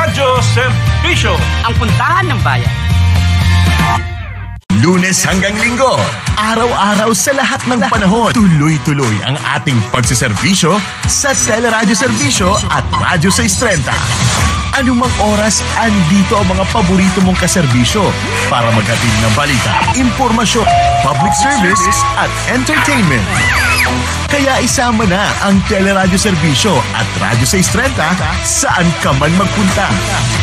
Radyo Serbisyo, ang puntahan ng bayan. Lunes hanggang Linggo, araw-araw sa lahat ng panahon, tuloy-tuloy ang ating pagsiservisyo sa Teleradyo Serbisyo at Radyo 630. Anumang oras, andito ang mga paborito mong kaserbisyo para maghatid ng balita, impormasyon, public service at entertainment. Kaya isama na ang Teleradyo Serbisyo at Radyo 630 saan ka man magpunta.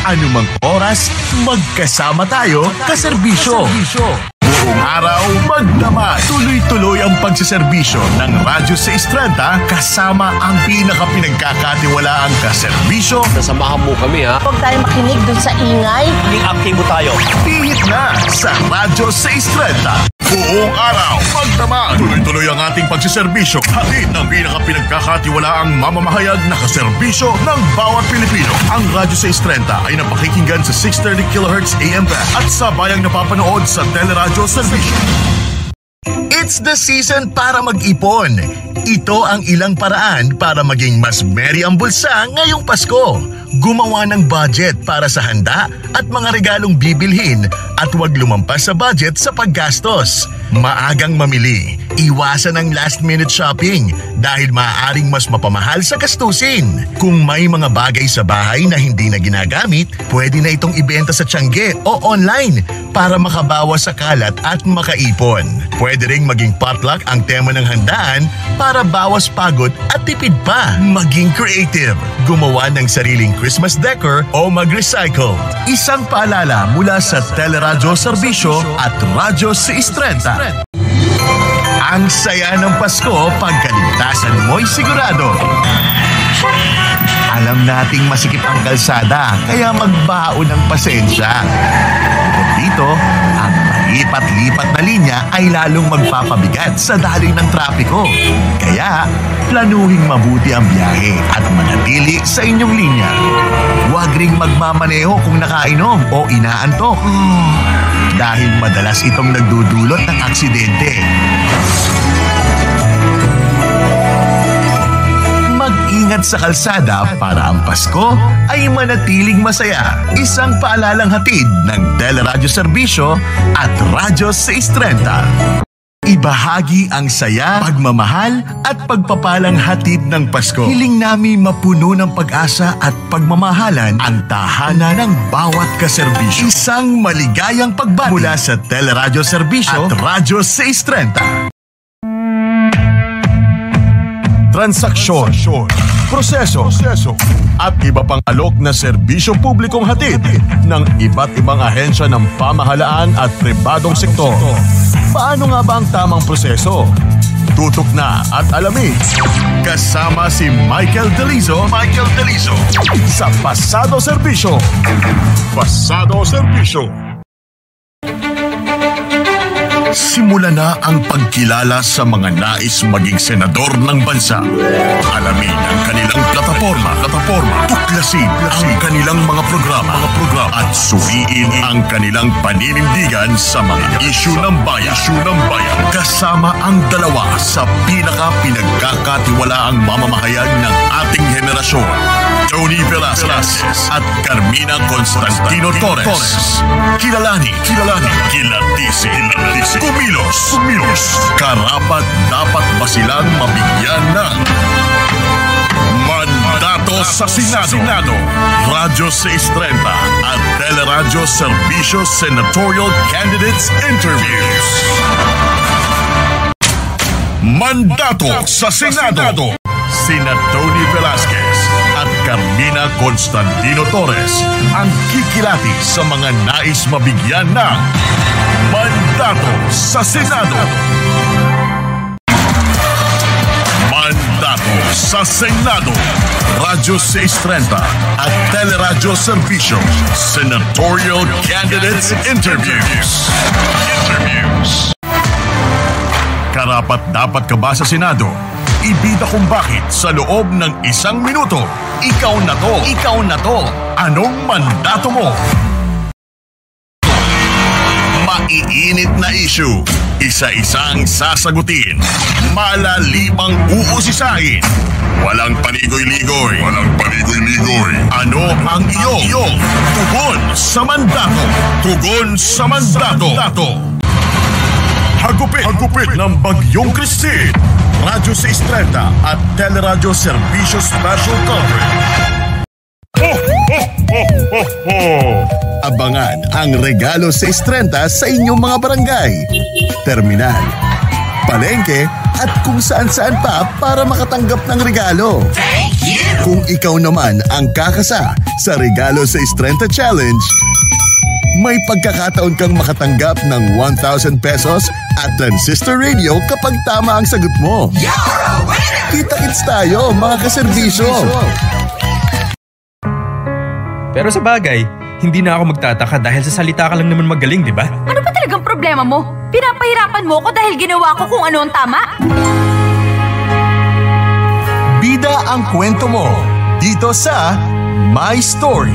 Anumang oras, magkasama tayo kaserbisyo. Buong araw, magdamag. Tuloy-tuloy ang pagsiservisyo ng Radyo 630 kasama ang pinaka-pinagkakatiwalaang kaserbisyo. Nasamahan mo kami, ha? Huwag tayo makinig dun sa ingay. Maging aktibo tayo. Pihit na sa Radyo 630. Buong araw, magdamag. Tuloy-tuloy ang ating pagsiservisyo. Hatid ng pinaka-pinagkakatiwalaang mamamahayag na kaserbisyo ng bawat Pilipino. Ang Radyo 630 ay napakikinggan sa 630 kHz AM band at sabayang napapanood sa Teleradyo Serbisyo. It's the season para mag-ipon. Ito ang ilang paraan para maging mas merry ang bulsa ngayong Pasko. Gumawa ng budget para sa handa at mga regalong bibilhin at huwag lumampas sa budget sa paggastos. Maagang mamili. Iwasan ang last-minute shopping dahil maaaring mas mapamahal sa gastusin. Kung may mga bagay sa bahay na hindi na ginagamit, pwede na itong ibenta sa tiyangge o online para makabawas sa kalat at makaipon. Pwede ring maging potluck ang tema ng handaan para bawas pagod at tipid pa. Maging creative. Gumawa ng sariling Christmas decor o mag-recycle. Isang paalala mula sa Teleradyo Serbisyo at Radyo 630. Ang saya ng Pasko pagkaligtasan mo'y sigurado. Alam nating masikip ang kalsada, kaya magbaon ng pasensya. Bukod dito, ang palipat-lipat na linya ay lalong magpapabigat sa daloy ng trapiko. Kaya, planuhing mabuti ang biyahe at manatili sa inyong linya. Huwag ring magmamaneho kung nakainom o inaantok. Dahil madalas itong nagdudulot ng aksidente. Mag-ingat sa kalsada para ang Pasko ay manatiling masaya. Isang paalalang hatid ng Teleradyo Serbisyo at Radyo 630. Ibahagi ang saya, pagmamahal at pagpapalang hatid ng Pasko. Hiling namin mapuno ng pag-asa at pagmamahalan ang tahanan ng bawat kaserbisyo. Isang maligayang pagbati mula sa Teleradyo Serbisyo at Radyo 630. Transaksyon, proseso, at iba pang alok na serbisyo publikong hatid ng iba't ibang ahensya ng pamahalaan at pribadong sektor. Paano nga ba ang tamang proseso? Tutok na at alamin. Kasama si Michael Delizo sa Pasado Serbisyo. Pasado Serbisyo. Simula na ang pagkilala sa mga nais maging senador ng bansa. Alamin ang kanilang plataforma, tuklasin ang kanilang mga programa, at suriin ang kanilang paninindigan sa mga isyu ng bayan. Kasama ang dalawa sa pinaka-pinagkakatiwalaang mamamahayag ng ating henerasyon. Tony Velasquez at Carmina Constantino Torres. Kilalanin, kilatisin, kumilos. Karapat dapat ba silang mabigyan ng mandato sa Senado? Radyo 630 at Teleradyo Serbisyo Senatorial Candidates Interviews. Mandato sa Senado. Sina Tony Velasquez at Carmina Constantino Torres ang kikilati sa mga nais mabigyan ng mandato sa Senado. Mandato sa Senado. Radyo 630 at Teleradyo Serbisyo Senatorial Candidates Interviews. Karapat-dapat ka ba sa Senado? Ibida kung bakit sa loob ng 1 minuto. Ikaw na to. Anong mandato mo? mainit na issue. Isa-isang sasagutin. Malalimang uusisain. Walang panigoy-ligoy. Ano ang iyong tugon sa mandato? Tugon sa mandato. Hagupit ng Bagyong Christine. Radyo 630 at Teleradyo Serbisyo Special Coverage. Abangan ang regalo 630 sa inyong mga barangay, terminal, palengke at kung saan-saan pa para makatanggap ng regalo. Kung ikaw naman ang kakasa sa Regalo 630 Challenge, may pagkakataon kang makatanggap ng 1,000 pesos at transistor radio kapag tama ang sagot mo. Kita-kits tayo mga kaserbisyo. Pero sa bagay, hindi na ako magtataka dahil sa salita ka lang naman magaling, di ba? Ano ba talagang problema mo? Pinapahirapan mo ko dahil ginawa ko kung ano ang tama? Bida ang kwento mo dito sa My Story.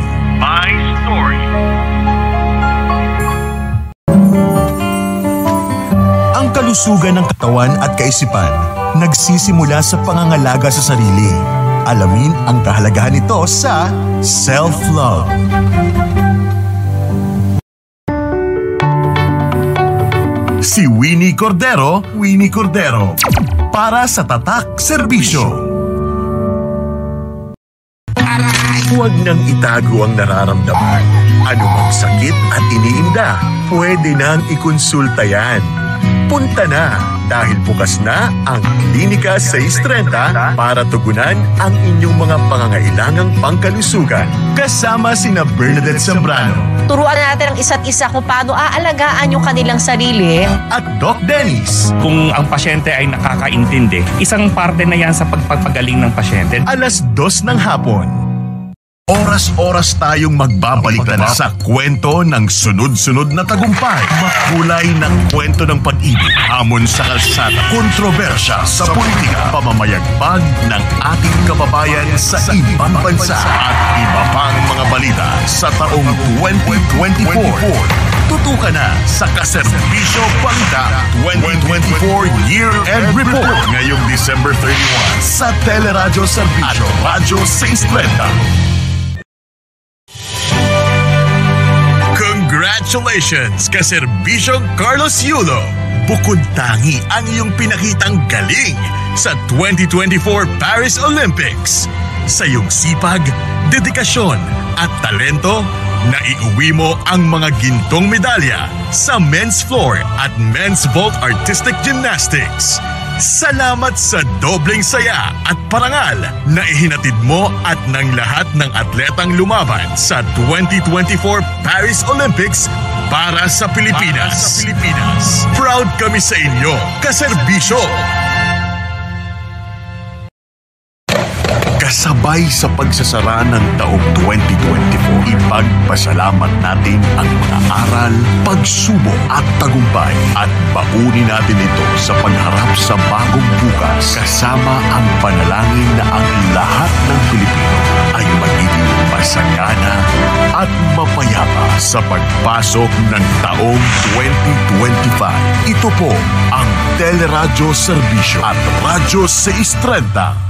Ang kalusugan ng katawan at kaisipan nagsisimula sa pangangalaga sa sarili. Alamin ang kahalagahan nito sa self-love. Si Winnie Cordero, para sa Tatak Serbisyo. Huwag nang itago ang nararamdaman. Anumang sakit at iniinda, pwede nang ikonsulta yan. Punta na dahil bukas na ang Klinika 630 para tugunan ang inyong mga pangangailangang pangkalusugan. Kasama sina Bernadette Zambrano Turuan natin ang isa't isa kung paano aalagaan yung kanilang sarili. at Doc Dennis. Kung ang pasyente ay nakakaintindi, isang parte na yan sa pagpapagaling ng pasyente. Alas 2 ng hapon. Oras-oras tayong magbabalik na sa kwento ng sunod-sunod na tagumpay. Makulay ng kwento ng pag-ibig, hamon sa kalsada, kontrobersya sa politika, pamamayagpag ng ating kababayan sa ibang bansa at iba pang mga balita sa taong 2024. Tutukan na sa Kaserbisyo Balita 2024 Year-End Report ngayong December 31 sa Teleradyo Serbisyo at Radyo 630. Congratulations, Kaserbisyong Carlos Yulo! Bukod tangi ang iyong pinakitang galing sa 2024 Paris Olympics. Sa iyong sipag, dedikasyon at talento, naiuwi mo ang mga gintong medalya sa men's floor at men's vault artistic gymnastics. Salamat sa dobleng saya at parangal na ihinatid mo at ng lahat ng atletang lumaban sa 2024 Paris Olympics para sa Pilipinas. Proud kami sa inyo, Kaserbisyo! Kasabay sa pagsasara ng taong 2024, ipagpasalamat natin ang mga aral, pagsubok at tagumpay at baunin natin ito sa pagharap sa bagong bukas kasama ang panalangin na ang lahat ng Pilipino ay magiging masagana at mapayapa sa pagpasok ng taong 2025. Ito po ang Teleradyo Serbisyo at Radyo 630.